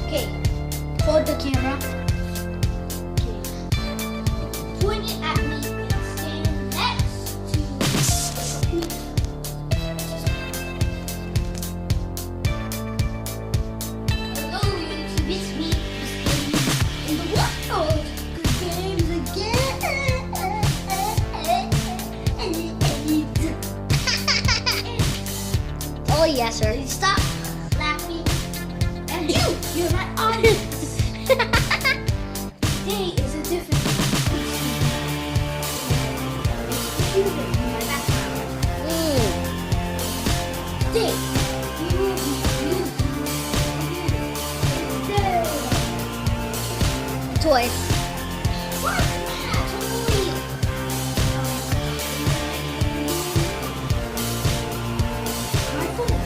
Okay, hold the camera. Okay. Point it at me and stand next to the computer. Hello, YouTube, it's me, Miss Lady in the world. Good games again. Oh yes, sir. Please stop laughing. And you're my audience. Day is a different computer in my background. Day, you will be using computer. Toys. What? Totally. My phone.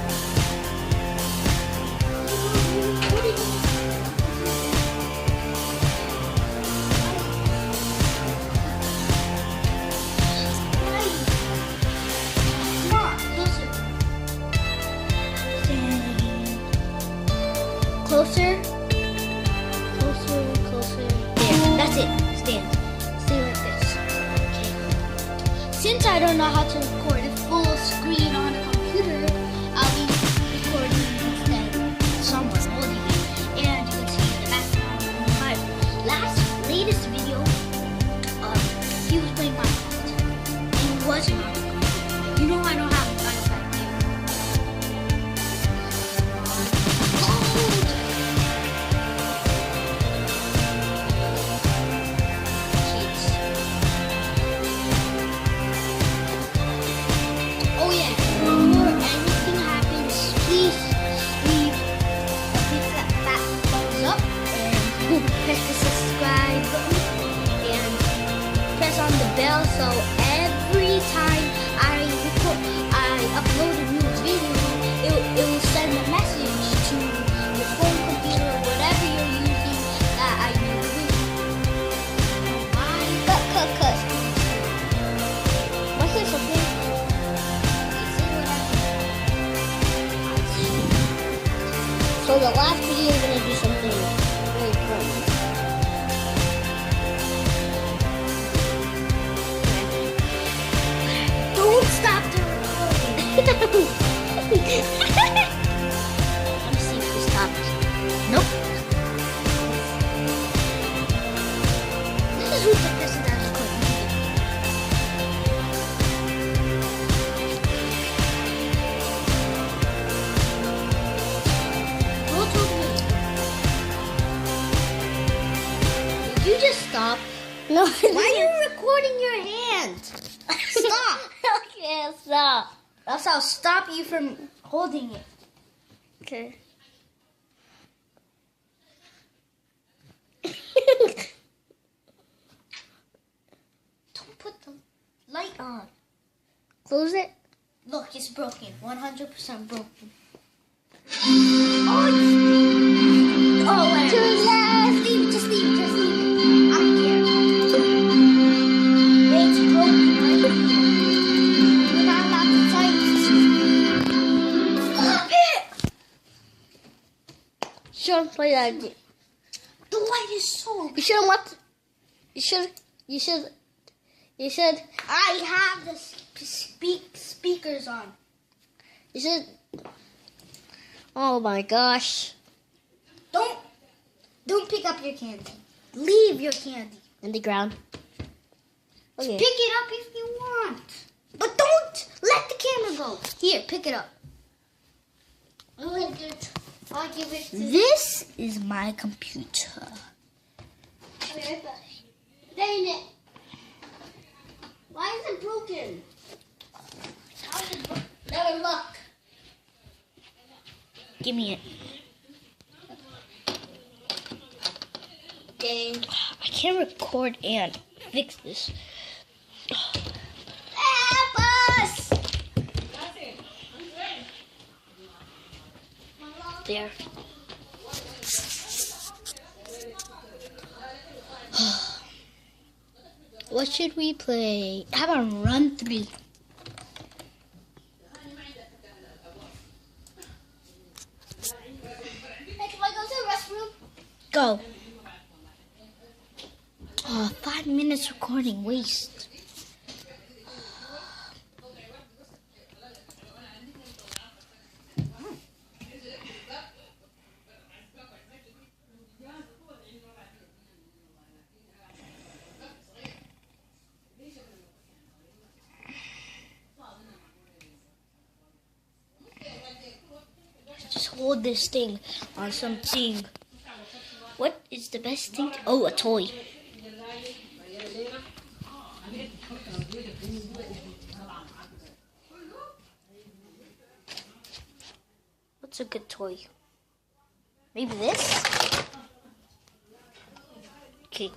Closer. Closer, closer. There. That's it. Stand. Stay like this. Okay. Since I don't know how to record a full screen on a computer, I'll be recording instead someone holding it, and you can see in the background my latest video. He was playing Minecraft. He was Minecraft. You know I don't have Minecraft here. Oh yeah, before anything happens, please leave a big fat thumbs up and press the subscribe button and press on the bell so every time I upload a new video, it will send a message to your phone, computer, or whatever you're using that I made a video. Cut. What's this something? So the last video is gonna do something very fun. Don't stop the recording. Let me see if we stopped. Nope. This is who's the person that's recording. Go to me. Did you just stop? No. Why are you recording your hand? Stop. Okay, stop. Else I'll stop you from holding it. Okay. Don't put the light on. Close it. Look, it's broken. 100% broken. Oh, whatever. To the left. Just leave it. I'm here. It's broken right here. We're not allowed to fight. Stop it! Shouldn't play that game. The light is so. You shouldn't want. You should. I have the speakers on. You should. Oh my gosh. Don't pick up your candy. Leave your candy. In the ground. Okay. Pick it up if you want. But don't let the camera go. Here, pick it up. I'll give it to This is my computer. Dang it. Why is it broken? How is it broken? Let me look. Give me it. Dang. I can't record and fix this. Help us! There. What should we play? How about Run 3? Hey, can I go to the restroom? Go. Oh, 5 minutes recording waste. Just hold this thing on something. What is the best thing? Oh, a toy. What's a good toy? Maybe this? Okay.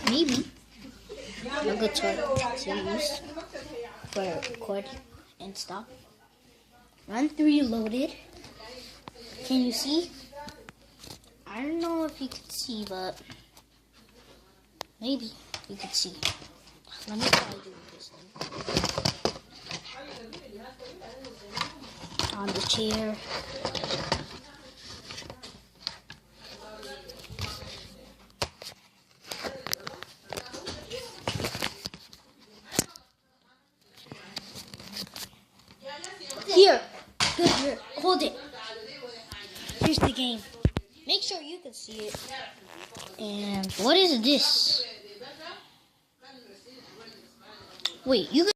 Maybe. A good toy to use for recording and stuff. Run 3 loaded. Can you see? I don't know if you can see, but maybe you can see. Let me try doing this thing. On the chair. Here. Good, here. Hold it. Here's the game. Make sure you can see it. And what is this? Wait, you can